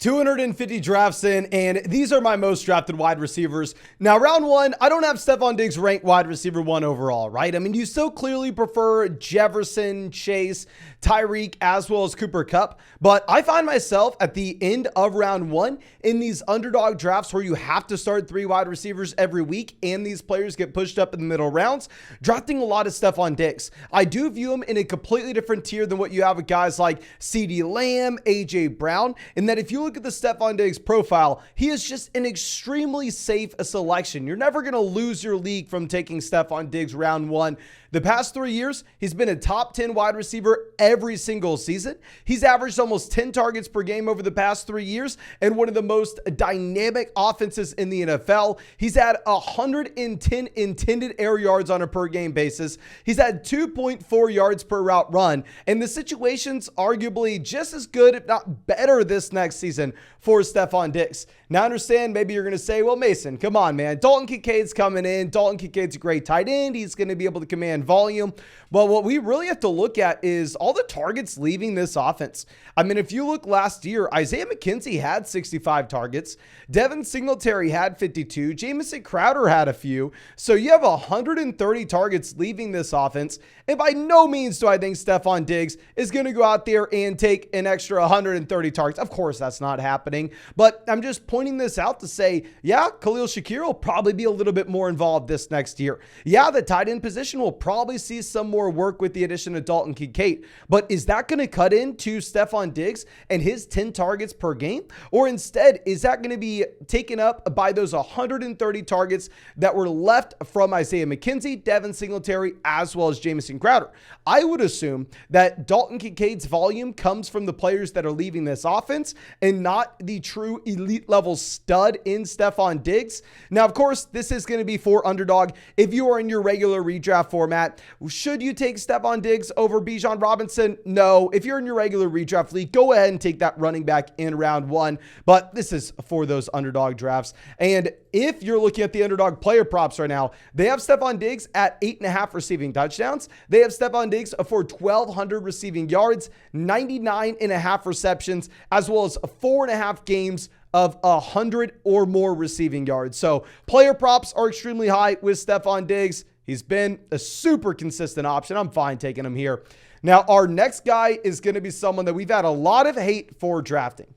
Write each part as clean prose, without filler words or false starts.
250 drafts in, and these are my most drafted wide receivers. Now, round one, I don't have Stefon Diggs ranked wide receiver 1 overall, right? I mean, you still clearly prefer Jefferson, Chase, Tyreek, as well as Cooper Kupp, but I find myself at the end of round one in these underdog drafts where you have to start 3 wide receivers every week, and these players get pushed up in the middle rounds, drafting a lot of Stefon Diggs. I do view him in a completely different tier than what you have with guys like CeeDee Lamb, AJ Brown, and that if you look at the Stefon Diggs profile, he is just an extremely safe selection. You're never going to lose your league from taking Stefon Diggs round one. The past 3 years, he's been a top 10 wide receiver every single season. He's averaged almost 10 targets per game over the past 3 years and one of the most dynamic offenses in the NFL. He's had 110 intended air yards on a per game basis. He's had 2.4 yards per route run, and the situation's arguably just as good, if not better, this next season for Stefon Diggs. Now, I understand maybe you're going to say, well, Mason, come on, man. Dalton Kincaid's coming in. Dalton Kincaid's a great tight end. He's going to be able to command volume. But what we really have to look at is all the targets leaving this offense. I mean, if you look last year, Isaiah McKenzie had 65 targets. Devin Singletary had 52. Jamison Crowder had a few. So you have 130 targets leaving this offense. And by no means do I think Stefon Diggs is going to go out there and take an extra 130 targets. Of course, that's not happening. But I'm just pointing this out to say, yeah, Khalil Shakir will probably be a little bit more involved this next year. Yeah, the tight end position will probably see some more work with the addition of Dalton Kincaid. But is that going to cut into Stefon Diggs and his 10 targets per game? Or instead, is that going to be taken up by those 130 targets that were left from Isaiah McKenzie, Devin Singletary, as well as Jamison Crowder? I would assume that Dalton Kincaid's volume comes from the players that are leaving this offense and not the true elite level stud in Stefon Diggs. Now, of course, this is going to be for Underdog. If you are in your regular redraft format, should you take Stefon Diggs over Bijan Robinson? No. If you're in your regular redraft league, go ahead and take that running back in round one. But this is for those Underdog drafts. And if you're looking at the Underdog player props right now, they have Stefon Diggs at 8.5 receiving touchdowns. They have Stefon Diggs for 1,200 receiving yards, 99.5 receptions, as well as 4.5 games of 100 or more receiving yards. So player props are extremely high with Stefon Diggs. He's been a super consistent option. I'm fine taking him here. Now, our next guy is going to be someone that we've had a lot of hate for drafting.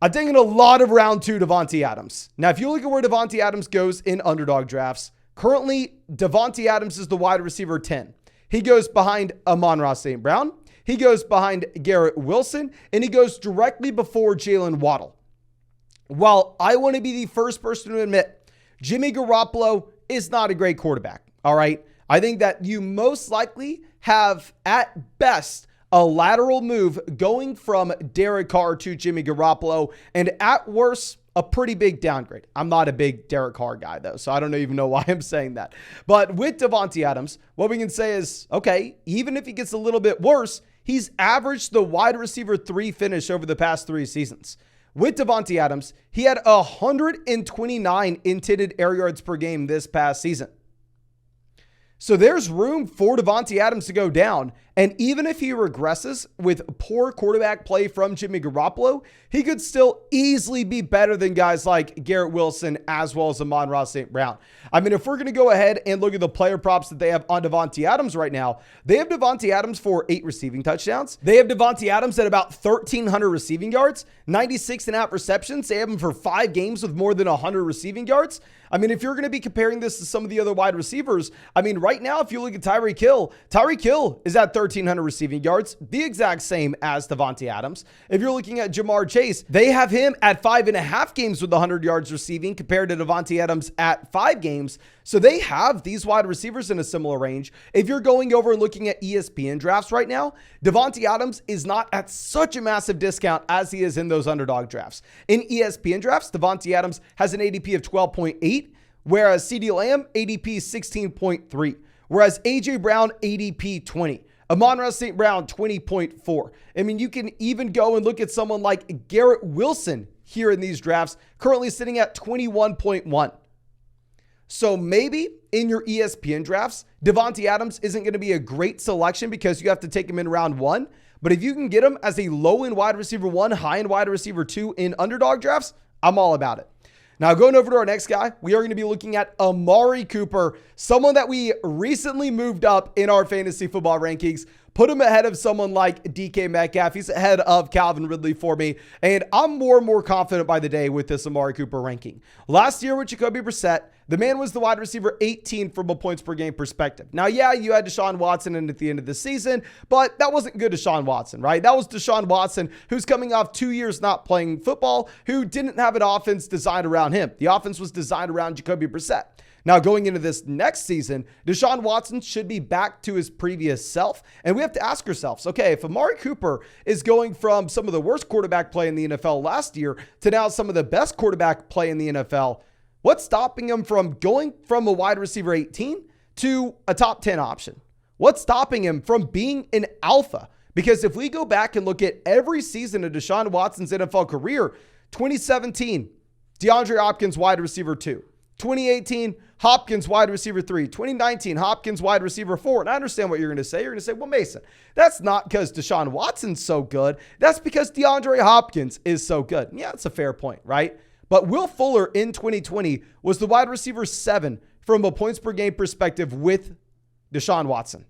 I'm taking a lot of round 2 Davante Adams. Now, if you look at where Davante Adams goes in Underdog drafts, currently Davante Adams is the wide receiver 10. He goes behind Amon-Ra St. Brown. He goes behind Garrett Wilson, and he goes directly before Jalen Waddle. While I want to be the first person to admit Jimmy Garoppolo is not a great quarterback, all right? I think that you most likely have, at best, a lateral move going from Derek Carr to Jimmy Garoppolo, and at worst, a pretty big downgrade. I'm not a big Derek Carr guy, though, so I don't even know why I'm saying that. But with Davante Adams, what we can say is, okay, even if he gets a little bit worse, he's averaged the wide receiver 3 finish over the past 3 seasons. With Davante Adams, he had 129 intended air yards per game this past season. So there's room for Davante Adams to go down. And even if he regresses with poor quarterback play from Jimmy Garoppolo, he could still easily be better than guys like Garrett Wilson as well as Amon-Ra St. Brown. I mean, if we're going to go ahead and look at the player props that they have on Davante Adams right now, they have Davante Adams for 8 receiving touchdowns. They have Davante Adams at about 1,300 receiving yards, 96.5 receptions. They have him for 5 games with more than 100 receiving yards. I mean, if you're going to be comparing this to some of the other wide receivers, I mean, right now, if you look at Tyreek Hill is at 1,300 receiving yards, the exact same as Davante Adams. If you're looking at Jamar Chase, they have him at 5.5 games with 100 yards receiving compared to Davante Adams at 5 games. So they have these wide receivers in a similar range. If you're going over and looking at ESPN drafts right now, Davante Adams is not at such a massive discount as he is in those Underdog drafts. In ESPN drafts, Davante Adams has an ADP of 12.8, whereas CeeDee Lamb ADP 16.3, whereas AJ Brown ADP 20. Amon-Ra St. Brown, 20.4. I mean, you can even go and look at someone like Garrett Wilson here in these drafts, currently sitting at 21.1. So maybe in your ESPN drafts, Davante Adams isn't going to be a great selection because you have to take him in round 1. But if you can get him as a low-end wide receiver 1, high-end wide receiver 2 in underdog drafts, I'm all about it. Now, going over to our next guy, we are going to be looking at Amari Cooper, someone that we recently moved up in our fantasy football rankings, put him ahead of someone like DK Metcalf. He's ahead of Calvin Ridley for me, and I'm more and more confident by the day with this Amari Cooper ranking. Last year with Jacoby Brissett, the man was the wide receiver 18 from a points per game perspective. Now, yeah, you had Deshaun Watson in at the end of the season, but that wasn't good Deshaun Watson, right? That was Deshaun Watson, who's coming off 2 years not playing football, who didn't have an offense designed around him. The offense was designed around Jacoby Brissett. Now, going into this next season, Deshaun Watson should be back to his previous self. And we have to ask ourselves, okay, if Amari Cooper is going from some of the worst quarterback play in the NFL last year to now some of the best quarterback play in the NFL, what's stopping him from going from a wide receiver 18 to a top 10 option? What's stopping him from being an alpha? Because if we go back and look at every season of Deshaun Watson's NFL career, 2017, DeAndre Hopkins, wide receiver 2. 2018, Hopkins, wide receiver 3. 2019, Hopkins, wide receiver 4. And I understand what you're going to say. You're going to say, well, Mason, that's not because Deshaun Watson's so good. That's because DeAndre Hopkins is so good. Yeah, that's a fair point, right? But Will Fuller in 2020 was the wide receiver 7 from a points per game perspective with Deshaun Watson.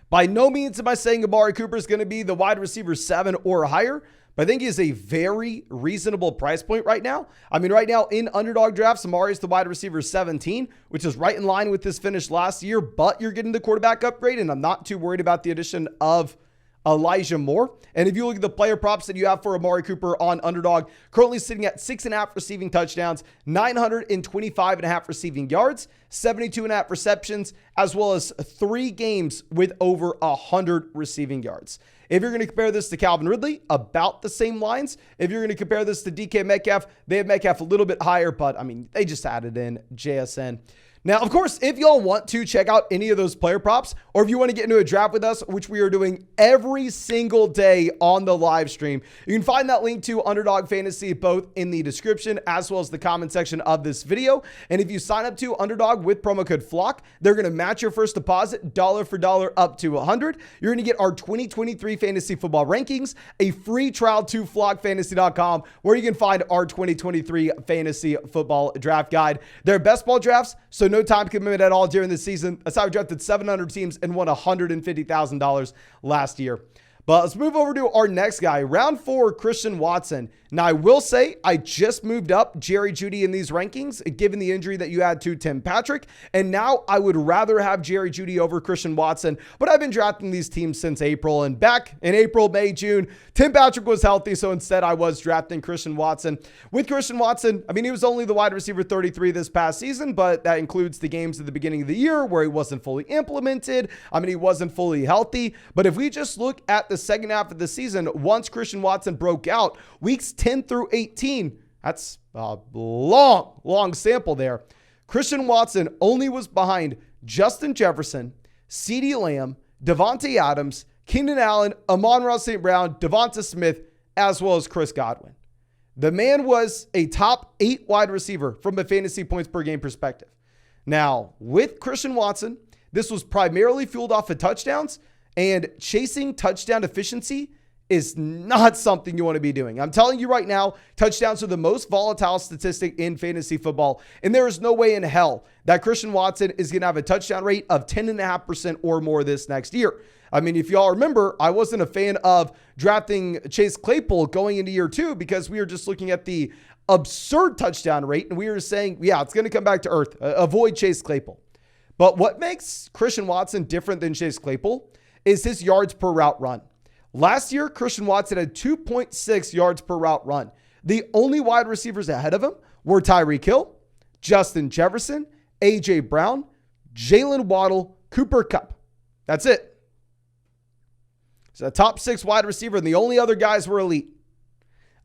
By no means am I saying Amari Cooper is going to be the wide receiver 7 or higher, but I think he is a very reasonable price point right now. I mean, right now in underdog drafts, Amari is the wide receiver 17, which is right in line with his finish last year, but you're getting the quarterback upgrade, and I'm not too worried about the addition of Elijah Moore. And if you look at the player props that you have for Amari Cooper on Underdog, currently sitting at 6.5 receiving touchdowns, 925.5 receiving yards, 72.5 receptions, as well as 3 games with over 100 receiving yards. If you're going to compare this to Calvin Ridley, about the same lines. If you're going to compare this to DK Metcalf, they have Metcalf a little bit higher, but I mean, they just added in JSN. Now, of course, if y'all want to check out any of those player props, or if you want to get into a draft with us, which we are doing every single day on the live stream, you can find that link to Underdog Fantasy both in the description as well as the comment section of this video. And if you sign up to Underdog with promo code FLOCK, they're going to match your first deposit dollar for dollar up to $100. You're going to get our 2023 fantasy football rankings, a free trial to flockfantasy.com, where you can find our 2023 fantasy football draft guide. They're best ball drafts, so no time commitment at all during the season. That's how I drafted 700 teams and won $150,000 last year. But let's move over to our next guy. Round 4, Christian Watson. Now, I will say I just moved up Jerry Jeudy in these rankings, given the injury that you had to Tim Patrick. And now I would rather have Jerry Jeudy over Christian Watson. But I've been drafting these teams since April. And back in April, May, June, Tim Patrick was healthy. So instead, I was drafting Christian Watson. With Christian Watson, I mean, he was only the wide receiver 33 this past season, but that includes the games at the beginning of the year where he wasn't fully implemented. I mean, he wasn't fully healthy. But if we just look at the second half of the season, once Christian Watson broke out, weeks 10 through 18, that's a long sample there. Christian Watson only was behind Justin Jefferson, CeeDee Lamb, Davante Adams, Keenan Allen, Amon-Ra St. Brown, Devonta Smith, as well as Chris Godwin. The man was a top 8 wide receiver from a fantasy points per game perspective. Now, with Christian Watson, this was primarily fueled off of touchdowns, and chasing touchdown efficiency is not something you want to be doing. I'm telling you right now, touchdowns are the most volatile statistic in fantasy football, and there is no way in hell that Christian Watson is going to have a touchdown rate of 10.5% or more this next year. I mean, if y'all remember, I wasn't a fan of drafting Chase Claypool going into year 2 because we were just looking at the absurd touchdown rate, and we were saying, yeah, it's going to come back to earth. Avoid Chase Claypool. But what makes Christian Watson different than Chase Claypool is his yards per route run. Last year, Christian Watson had 2.6 yards per route run. The only wide receivers ahead of him were Tyreek Hill, Justin Jefferson, A.J. Brown, Jalen Waddle, Cooper Kupp. That's it. He's a top 6 wide receiver, and the only other guys were elite.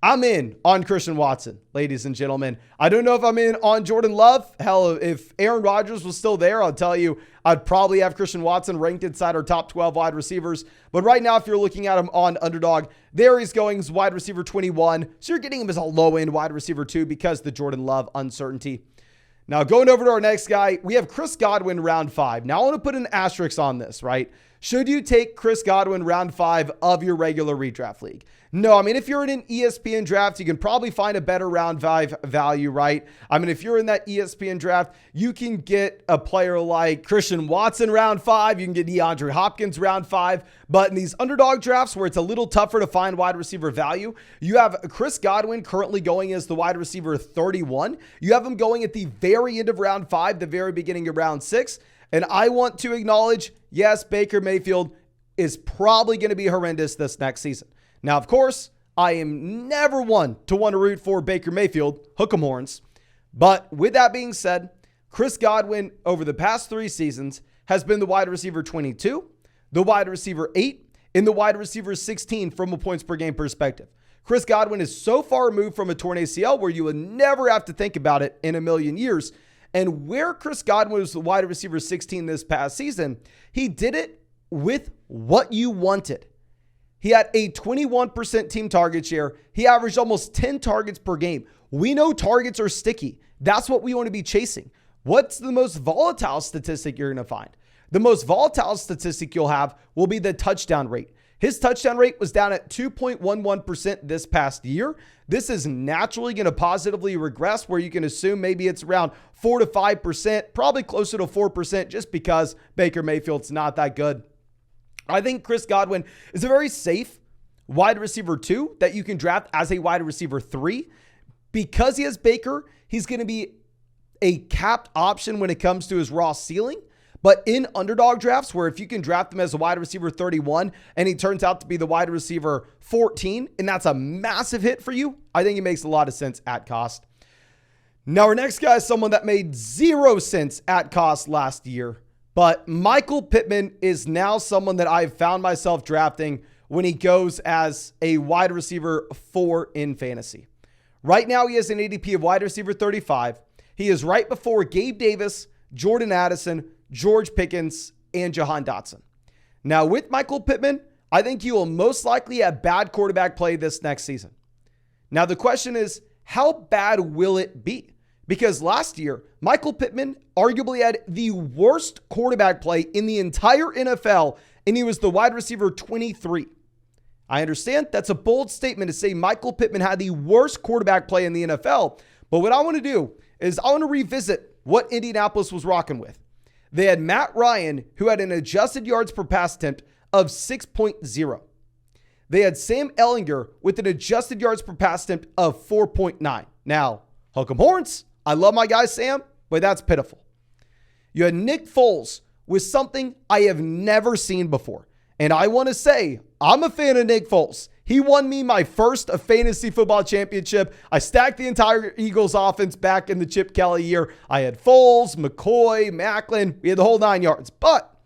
I'm in on Christian Watson, ladies and gentlemen. I don't know if I'm in on Jordan Love. Hell, if Aaron Rodgers was still there, I'll tell you, I'd probably have Christian Watson ranked inside our top 12 wide receivers. But right now, if you're looking at him on Underdog, there he's going as wide receiver 21. So you're getting him as a low-end wide receiver 2 because the Jordan Love uncertainty. Now, going over to our next guy, we have Chris Godwin round 5. Now, I want to put an asterisk on this, right? Should you take Chris Godwin round 5 of your regular redraft league? No, I mean, if you're in an ESPN draft, you can probably find a better round 5 value, right? I mean, if you're in that ESPN draft, you can get a player like Christian Watson round 5. You can get DeAndre Hopkins round 5. But in these underdog drafts where it's a little tougher to find wide receiver value, you have Chris Godwin currently going as the wide receiver 31. You have him going at the very end of round 5, the very beginning of round 6. And I want to acknowledge, yes, Baker Mayfield is probably going to be horrendous this next season. Now, of course, I am never one to want to root for Baker Mayfield, hook 'em horns. But with that being said, Chris Godwin over the past 3 seasons has been the wide receiver 22, the wide receiver 8, and the wide receiver 16 from a points per game perspective. Chris Godwin is so far removed from a torn ACL where you would never have to think about it in a million years. And where Chris Godwin was the wide receiver 16 this past season, he did it with what you wanted. He had a 21% team target share. He averaged almost 10 targets per game. We know targets are sticky. That's what we want to be chasing. What's the most volatile statistic you're going to find? The most volatile statistic you'll have will be the touchdown rate. His touchdown rate was down at 2.11% this past year. This is naturally going to positively regress where you can assume maybe it's around 4 to 5%, probably closer to 4% just because Baker Mayfield's not that good. I think Chris Godwin is a very safe wide receiver 2 that you can draft as a wide receiver 3. Because he has Baker, he's going to be a capped option when it comes to his raw ceiling. But in underdog drafts, where if you can draft him as a wide receiver 31 and he turns out to be the wide receiver 14, and that's a massive hit for you, I think it makes a lot of sense at cost. Now, our next guy is someone that made 0 sense at cost last year. But Michael Pittman is now someone that I've found myself drafting when he goes as a wide receiver 4 in fantasy. Right now, he has an ADP of wide receiver 35. He is right before Gabe Davis, Jordan Addison, George Pickens, and Jahan Dotson. Now, with Michael Pittman, I think he will most likely have bad quarterback play this next season. Now, the question is, how bad will it be? Because last year, Michael Pittman arguably had the worst quarterback play in the entire NFL, and he was the wide receiver 23. I understand that's a bold statement to say Michael Pittman had the worst quarterback play in the NFL, but what I want to do is I want to revisit what Indianapolis was rocking with. They had Matt Ryan, who had an adjusted yards per pass attempt of 6.0. They had Sam Ehlinger with an adjusted yards per pass attempt of 4.9. Now, hook 'em horns. I love my guy Sam, but that's pitiful. You had Nick Foles with something I have never seen before. And I want to say, I'm a fan of Nick Foles. He won me my first fantasy football championship. I stacked the entire Eagles offense back in the Chip Kelly year. I had Foles, McCoy, Macklin. We had the whole 9 yards. But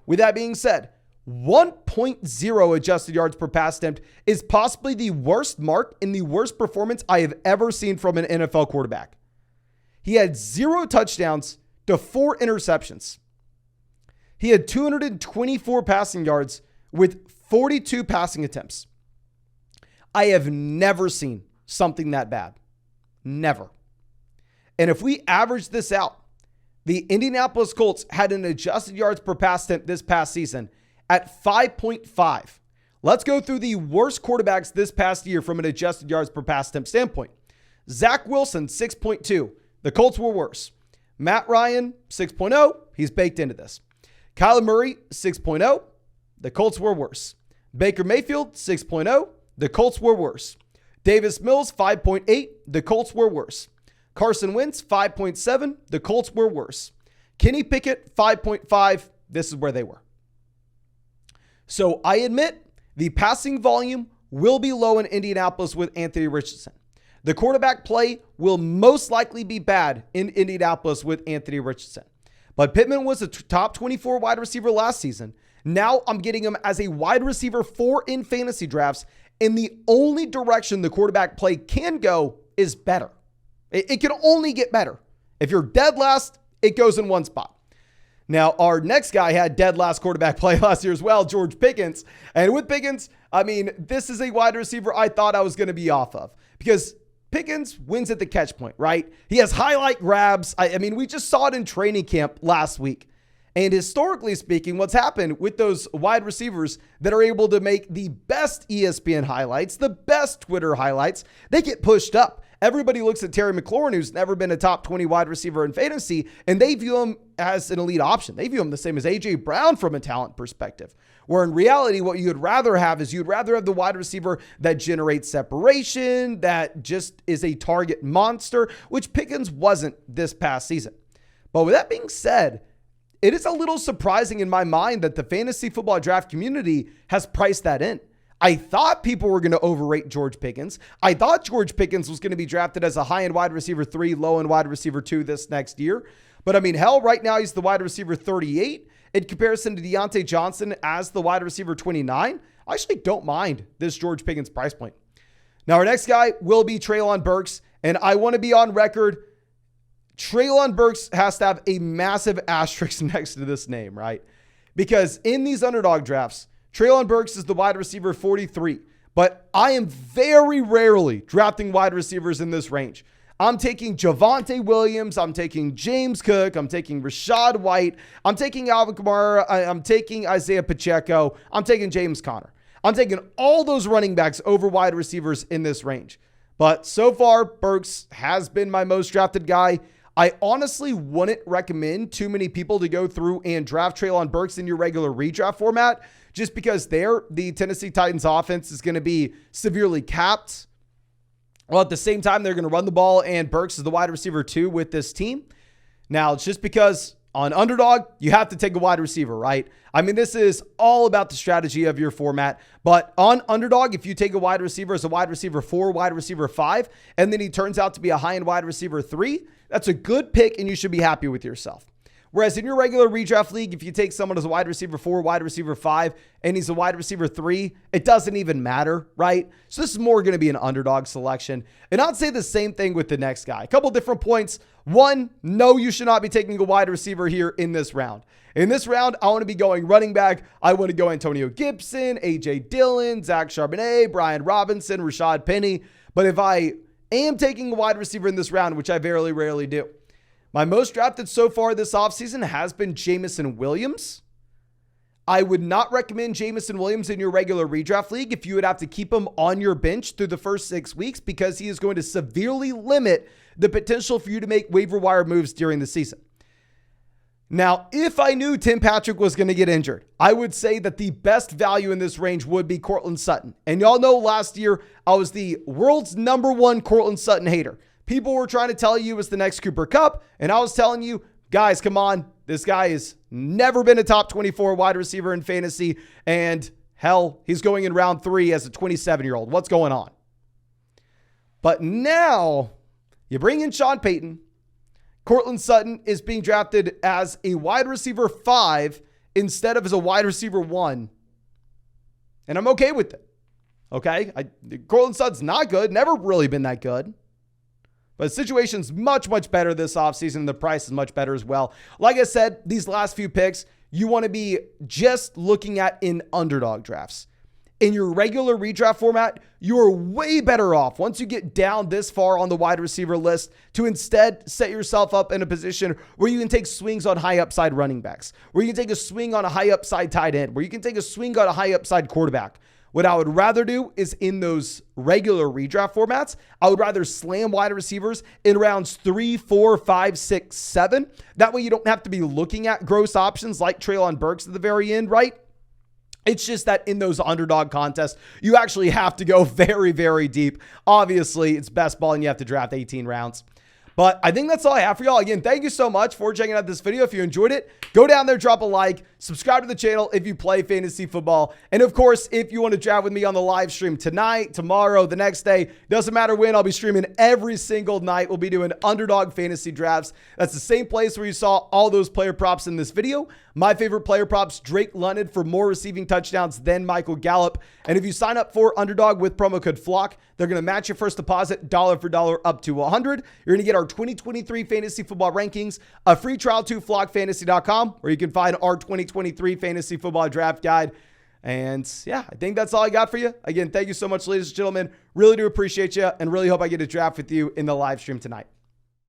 with that being said, 1.0 adjusted yards per pass attempt is possibly the worst mark and the worst performance I have ever seen from an NFL quarterback. He had 0 touchdowns to 4 interceptions. He had 224 passing yards with 42 passing attempts. I have never seen something that bad. Never. And if we average this out, the Indianapolis Colts had an adjusted yards per pass attempt this past season at 5.5. Let's go through the worst quarterbacks this past year from an adjusted yards per pass attempt standpoint. Zach Wilson, 6.2. The Colts were worse. Matt Ryan, 6.0. He's baked into this. Kyler Murray, 6.0. The Colts were worse. Baker Mayfield, 6.0. The Colts were worse. Davis Mills, 5.8. The Colts were worse. Carson Wentz, 5.7. The Colts were worse. Kenny Pickett, 5.5. This is where they were. So I admit the passing volume will be low in Indianapolis with Anthony Richardson. The quarterback play will most likely be bad in Indianapolis with Anthony Richardson. But Pittman was a top 24 wide receiver last season. Now I'm getting him as a wide receiver 4 in fantasy drafts. And the only direction the quarterback play can go is better. It can only get better. If you're dead last, it goes in one spot. Now, our next guy had dead last quarterback play last year as well, George Pickens. And with Pickens, I mean, this is a wide receiver I thought I was going to be off of because Pickens wins at the catch point, right? He has highlight grabs. I mean, we just saw it in training camp last week. And historically speaking, what's happened with those wide receivers that are able to make the best ESPN highlights, the best Twitter highlights, they get pushed up. Everybody looks at Terry McLaurin, who's never been a top 20 wide receiver in fantasy, and they view him as an elite option. They view him the same as A.J. Brown from a talent perspective. Where in reality, what you'd rather have is you'd rather have the wide receiver that generates separation, that just is a target monster, which Pickens wasn't this past season. But with that being said, it is a little surprising in my mind that the fantasy football draft community has priced that in. I thought people were going to overrate George Pickens. I thought George Pickens was going to be drafted as a high-end wide receiver 3, low-end wide receiver 2 this next year. But I mean, hell, right now he's the wide receiver 38. In comparison to Deontay Johnson as the wide receiver 29, I actually don't mind this George Pickens price point. Now, our next guy will be Treylon Burks, and I want to be on record. Treylon Burks has to have a massive asterisk next to this name, right? Because in these underdog drafts, Treylon Burks is the wide receiver 43, but I am very rarely drafting wide receivers in this range. I'm taking Javonte Williams. I'm taking James Cook. I'm taking Rashad White. I'm taking Alvin Kamara. I'm taking Isaiah Pacheco. I'm taking James Conner. I'm taking all those running backs over wide receivers in this range. But so far, Burks has been my most drafted guy. I honestly wouldn't recommend too many people to go through and draft Treylon Burks in your regular redraft format, just because the Tennessee Titans offense is going to be severely capped. Well, at the same time, they're going to run the ball, and Burks is the wide receiver 2 with this team. Now, it's just because on Underdog, you have to take a wide receiver, right? I mean, this is all about the strategy of your format. But on Underdog, if you take a wide receiver as a wide receiver 4, wide receiver 5, and then he turns out to be a high-end wide receiver 3, that's a good pick, and you should be happy with yourself. Whereas in your regular redraft league, if you take someone as a wide receiver 4, wide receiver 5, and he's a wide receiver 3, it doesn't even matter, right? So this is more going to be an underdog selection. And I'd say the same thing with the next guy. A couple different points. One, no, you should not be taking a wide receiver here in this round. In this round, I want to be going running back. I want to go Antonio Gibson, A.J. Dillon, Zach Charbonnet, Brian Robinson, Rashad Penny. But if I am taking a wide receiver in this round, which I very rarely do, my most drafted so far this offseason has been Jameson Williams. I would not recommend Jameson Williams in your regular redraft league if you would have to keep him on your bench through the first 6 weeks, because he is going to severely limit the potential for you to make waiver wire moves during the season. Now, if I knew Tim Patrick was going to get injured, I would say that the best value in this range would be Courtland Sutton. And y'all know last year, I was the world's #1 Courtland Sutton hater. People were trying to tell you it was the next Cooper Kupp, and I was telling you, guys, come on. This guy has never been a top 24 wide receiver in fantasy, and hell, he's going in round 3 as a 27-year-old. What's going on? But now, you bring in Sean Payton. Courtland Sutton is being drafted as a wide receiver 5 instead of as a wide receiver 1, and I'm okay with it. Okay? Courtland Sutton's not good, never really been that good. But the situation's much better this offseason. The price is much better as well. Like I said, these last few picks, you want to be just looking at in underdog drafts. In your regular redraft format, you're way better off once you get down this far on the wide receiver list to instead set yourself up in a position where you can take swings on high upside running backs, where you can take a swing on a high upside tight end, where you can take a swing on a high upside quarterback. What I would rather do is in those regular redraft formats, I would rather slam wide receivers in rounds 3, 4, 5, 6, 7. That way you don't have to be looking at gross options like Treylon Burks at the very end, right? It's just that in those underdog contests, you actually have to go very deep. Obviously, it's best ball and you have to draft 18 rounds. But I think that's all I have for y'all. Again, thank you so much for checking out this video. If you enjoyed it, go down there, drop a like, subscribe to the channel if you play fantasy football. And of course, if you want to draft with me on the live stream tonight, tomorrow, the next day, doesn't matter when, I'll be streaming every single night. We'll be doing Underdog Fantasy drafts. That's the same place where you saw all those player props in this video. My favorite player props, Drake London for more receiving touchdowns than Michael Gallup. And if you sign up for Underdog with promo code FLOCK, they're going to match your first deposit dollar for dollar up to $100. You're going to get our 2023 fantasy football rankings, a free trial to flockfantasy.com, where you can find our 2023 fantasy football draft guide. And yeah, I think that's all I got for you. Again, thank you so much, ladies and gentlemen. Really do appreciate you and really hope I get to draft with you in the live stream tonight.